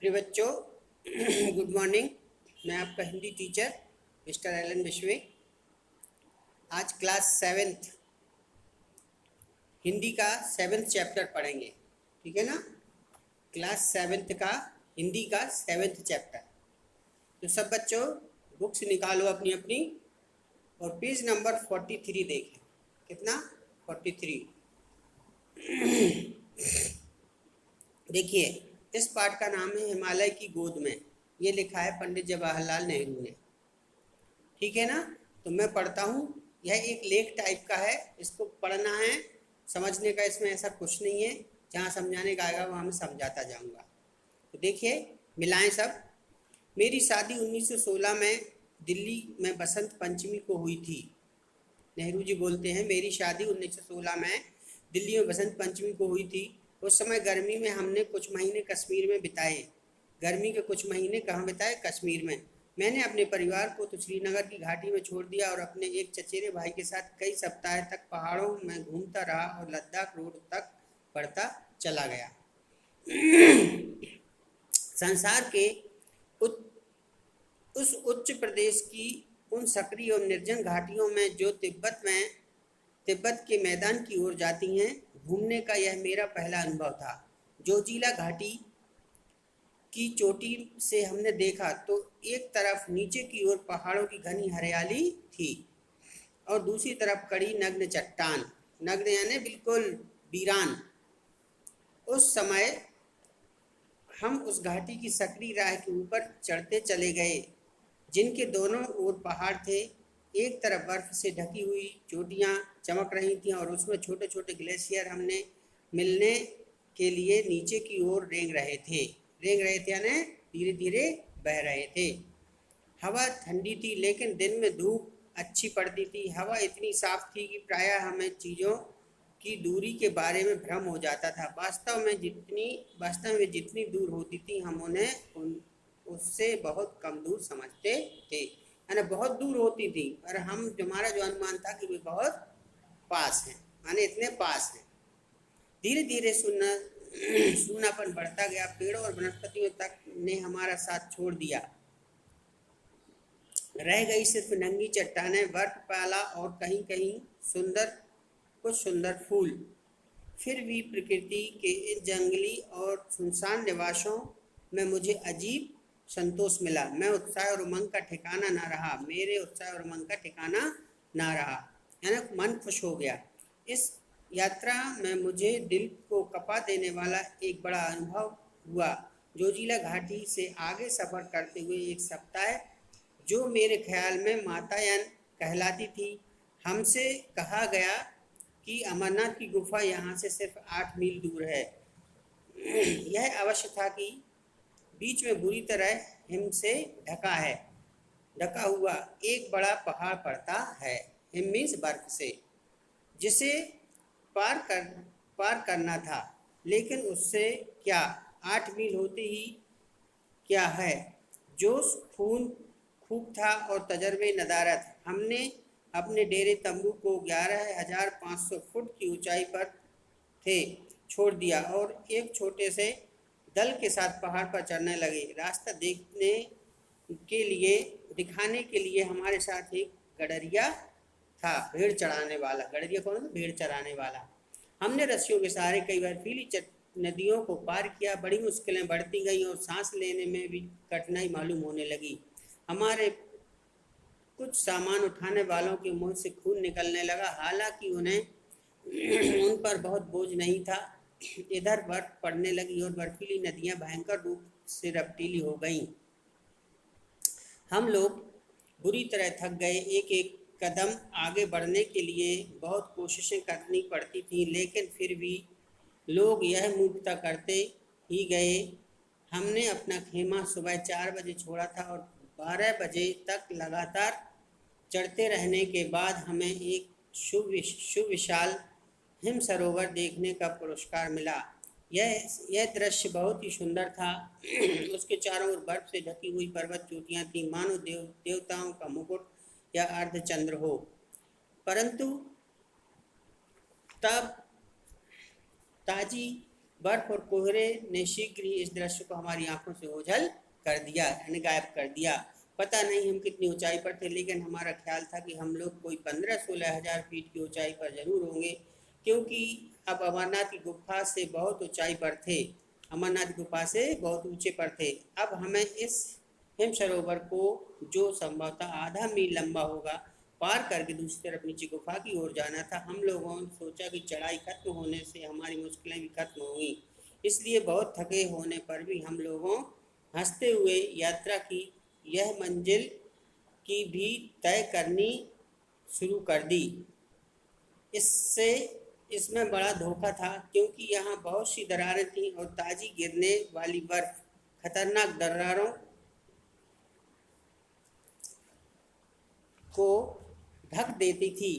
प्रिय बच्चों, good morning. मैं आपका हिंदी टीचर मिस्टर एलन विश्वे। आज क्लास सेवेंथ हिंदी का 7th चैप्टर पढ़ेंगे। ठीक है ना? क्लास सेवेंथ का हिंदी का 7th चैप्टर। तो सब बच्चों बुक्स निकालो अपनी अपनी और पेज नंबर 43 देखें। कितना? 43। देखिए, इस पाठ का नाम है हिमालय की गोद में। ये लिखा है पंडित जवाहरलाल नेहरू ने। ठीक है ना? तो मैं पढ़ता हूँ। यह एक लेख टाइप का है, इसको पढ़ना है, समझने का इसमें ऐसा कुछ नहीं है। जहाँ समझाने का आएगा वहाँ मैं समझाता जाऊँगा। तो देखिए, मिलाएं सब। मेरी शादी 1916 में दिल्ली में बसंत पंचमी को हुई थी। नेहरू जी बोलते हैं, मेरी शादी 1916 में दिल्ली में बसंत पंचमी को हुई थी। उस समय गर्मी में हमने कुछ महीने कश्मीर में बिताए। गर्मी के कुछ महीने कहाँ बिताए? कश्मीर में। मैंने अपने परिवार को तो श्रीनगर की घाटी में छोड़ दिया और अपने एक चचेरे भाई के साथ कई सप्ताह तक पहाड़ों में घूमता रहा और लद्दाख रोड तक बढ़ता चला गया। संसार के उस उच्च प्रदेश की उन सक्रिय और निर्जन घाटियों में जो तिब्बत के मैदान की ओर जाती हैं, घूमने का यह मेरा पहला अनुभव था। जोजिला घाटी की चोटी से हमने देखा तो एक तरफ नीचे की ओर पहाड़ों की घनी हरियाली थी और दूसरी तरफ कड़ी नग्न चट्टान। नग्न यानी बिल्कुल वीरान। उस समय हम उस घाटी की सकरी राह के ऊपर चढ़ते चले गए, जिनके दोनों ओर पहाड़ थे। एक तरफ बर्फ से ढकी हुई चोटियां चमक रही थीं और उसमें छोटे छोटे ग्लेशियर हमने मिलने के लिए नीचे की ओर रेंग रहे थे यानी धीरे धीरे बह रहे थे। हवा ठंडी थी, लेकिन दिन में धूप अच्छी पड़ती थी। हवा इतनी साफ थी कि प्रायः हमें चीज़ों की दूरी के बारे में भ्रम हो जाता था। वास्तव में जितनी दूर होती थी, हम उन्हें उससे बहुत कम दूर समझते थे। यानी बहुत दूर होती थी पर हमारा जो अनुमान था कि वे बहुत पास हैं, यानी इतने पास हैं। धीरे धीरे सूनापन बढ़ता गया। पेड़ों और वनस्पतियों तक ने हमारा साथ छोड़ दिया। रह गई सिर्फ नंगी चट्टानें, बर्फपाला और कहीं कहीं कुछ सुंदर फूल। फिर भी प्रकृति के इन जंगली और सुनसान निवासों में मुझे अजीब संतोष मिला। मेरे उत्साह और उमंग का ठिकाना ना रहा, यानी मन खुश हो गया। इस यात्रा में मुझे दिल को कपा देने वाला एक बड़ा अनुभव हुआ। जोजिला घाटी से आगे सफ़र करते हुए एक सप्ताह, जो मेरे ख्याल में मातायान कहलाती थी, हमसे कहा गया कि अमरनाथ की गुफा यहाँ से सिर्फ 8 मील दूर है। यह अवश्य था कि बीच में बुरी तरह हिम से ढका हुआ एक बड़ा पहाड़ पड़ता है। हिम मीन्स बर्फ से, जिसे पार करना था। लेकिन उससे क्या, 8 मील होते ही क्या है। जोश खूब था और तजर्बे नदारत। हमने अपने डेरे तंबू को 11,500 फुट की ऊंचाई पर छोड़ दिया और एक छोटे से दल के साथ पहाड़ पर चढ़ने लगे। रास्ता दिखाने के लिए हमारे साथ एक गडरिया था, भेड़ चराने वाला। गडरिया कौन है? भेड़ चराने वाला। हमने रस्सियों के सहारे कई बर्फीली नदियों को पार किया। बड़ी मुश्किलें बढ़ती गई और सांस लेने में भी कठिनाई मालूम होने लगी। हमारे कुछ सामान उठाने वालों के मुंह से खून निकलने लगा, हालांकि उन पर बहुत बोझ नहीं था। इधर बर्फ पड़ने लगी और बर्फीली नदियां भयंकर रूप से रपटीली हो गईं। हम लोग बुरी तरह थक गए। एक एक कदम आगे बढ़ने के लिए बहुत कोशिशें करनी पड़ती थीं, लेकिन फिर भी लोग यह मूर्खता करते ही गए। हमने अपना खेमा सुबह 4 बजे छोड़ा था और 12 बजे तक लगातार चढ़ते रहने के बाद हमें एक सुविशाल हिम सरोवर देखने का पुरस्कार मिला। यह दृश्य बहुत ही सुंदर था। उसके चारों ओर बर्फ से ढकी हुई पर्वत चोटियां थीं, मानो देवताओं का मुकुट या अर्धचंद्र हो। परंतु तब ताजी बर्फ और कोहरे ने शीघ्र ही इस दृश्य को हमारी आंखों से ओझल कर दिया, यानी गायब कर दिया। पता नहीं हम कितनी ऊंचाई पर थे, लेकिन हमारा ख्याल था कि हम लोग कोई 15-16 हजार फीट की ऊंचाई पर जरूर होंगे, क्योंकि अब अमरनाथ की गुफा से बहुत ऊंचाई पर थे, अमरनाथ गुफा से बहुत ऊंचे पर थे। अब हमें इस हिम सरोवर को, जो संभवतः आधा मील लंबा होगा, पार करके दूसरी तरफ नीचे गुफा की ओर जाना था। हम लोगों ने सोचा कि चढ़ाई खत्म होने से हमारी मुश्किलें भी खत्म होंगी, इसलिए बहुत थके होने पर भी हम लोगों हंसते हुए यात्रा की यह मंजिल की भी तय करनी शुरू कर दी। इससे इसमें बड़ा धोखा था, क्योंकि यहाँ बहुत सी दरारें थीं और ताजी गिरने वाली बर्फ खतरनाक दरारों को ढक देती थी।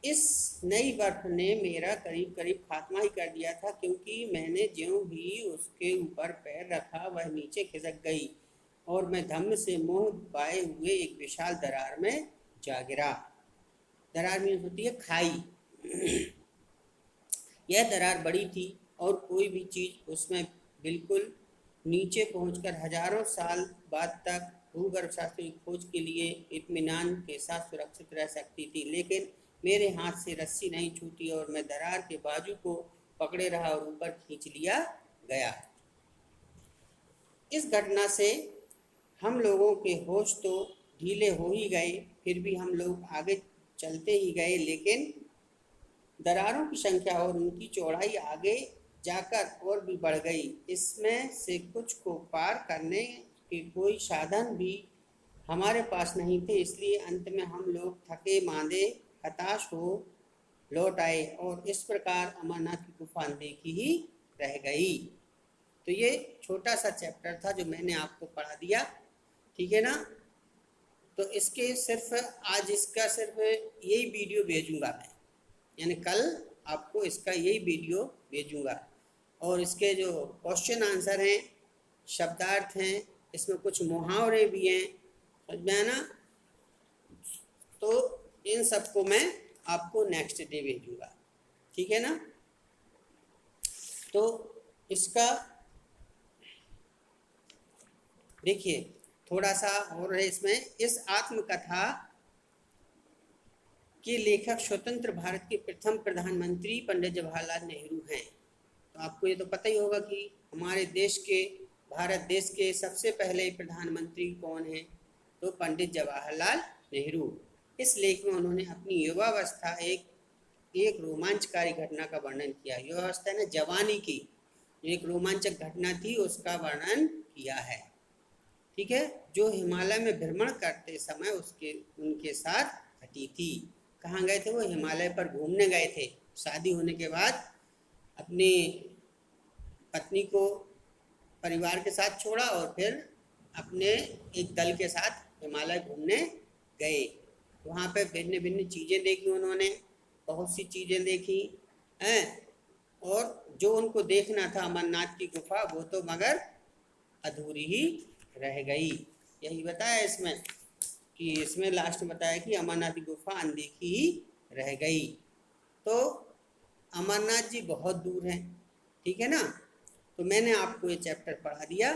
इस नई बर्फ ने मेरा करीब करीब खात्मा ही कर दिया था, क्योंकि मैंने ज्यों ही उसके ऊपर पैर रखा वह नीचे खिसक गई और मैं धम्म से मोह पाए हुए एक विशाल दरार में जा गिरा। दरार मीन्स होती है खाई। यह दरार बड़ी थी और कोई भी चीज उसमें बिल्कुल नीचे पहुंचकर हजारों साल बाद तक भूगर्भ शास्त्र की खोज के लिए इत्मीनान के साथ सुरक्षित रह सकती थी। लेकिन मेरे हाथ से रस्सी नहीं छूटी और मैं दरार के बाजू को पकड़े रहा और ऊपर खींच लिया गया। इस घटना से हम लोगों के होश तो ढीले हो ही गए, फिर भी हम लोग आगे चलते ही गए, लेकिन दरारों की संख्या और उनकी चौड़ाई आगे जाकर और भी बढ़ गई। इसमें से कुछ को पार करने के कोई साधन भी हमारे पास नहीं थे, इसलिए अंत में हम लोग थके मांदे हताश हो लौट आए और इस प्रकार अमरनाथ की गुफा अनदेखी ही रह गई। तो ये छोटा सा चैप्टर था जो मैंने आपको पढ़ा दिया, ठीक है ना। तो इसके सिर्फ आज इसका सिर्फ यही वीडियो भेजूंगा मैं, यानी कल आपको इसका यही वीडियो भेजूंगा। और इसके जो क्वेश्चन आंसर हैं, शब्दार्थ हैं, इसमें कुछ मुहावरे भी हैं, समझ में आया ना। तो इन सबको मैं आपको नेक्स्ट डे भेजूंगा, ठीक है ना। तो इसका देखिए थोड़ा सा और है इसमें। इस आत्मकथा के लेखक स्वतंत्र भारत के प्रथम प्रधानमंत्री पंडित जवाहरलाल नेहरू हैं। तो आपको ये तो पता ही होगा कि हमारे देश के, भारत देश के सबसे पहले प्रधानमंत्री कौन हैं, तो पंडित जवाहरलाल नेहरू। इस लेख में उन्होंने अपनी युवावस्था एक रोमांचकारी घटना का वर्णन किया। युवावस्था ने जवानी की एक रोमांचक घटना थी, उसका वर्णन किया है, ठीक है, जो हिमालय में भ्रमण करते समय उनके साथ घटी थी। कहाँ गए थे वो? हिमालय पर घूमने गए थे। शादी होने के बाद अपनी पत्नी को परिवार के साथ छोड़ा और फिर अपने एक दल के साथ हिमालय घूमने गए। वहाँ पे भिन्न भिन्न चीज़ें देखी उन्होंने, बहुत सी चीज़ें देखी हैं, और जो उनको देखना था अमरनाथ की गुफा, वो तो मगर अधूरी ही रह गई। यही बताया इसमें कि इसमें लास्ट में बताया कि अमरनाथ की गुफा अनदेखी ही रह गई। तो अमरनाथ जी बहुत दूर हैं, ठीक है ना। तो मैंने आपको ये चैप्टर पढ़ा दिया।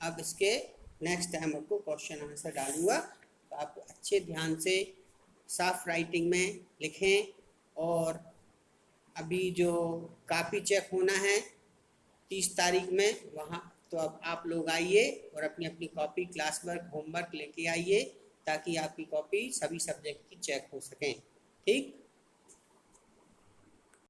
अब इसके नेक्स्ट टाइम आपको क्वेश्चन आंसर डालूंगा, तो आप अच्छे ध्यान से साफ राइटिंग में लिखें। और अभी जो कापी चेक होना है 30 तारीख में, वहाँ तो अब आप लोग आइए और अपनी अपनी कॉपी, क्लास वर्क, होमवर्क लेके आइए, ताकि आपकी कॉपी सभी सब्जेक्ट की चेक हो सकें, ठीक।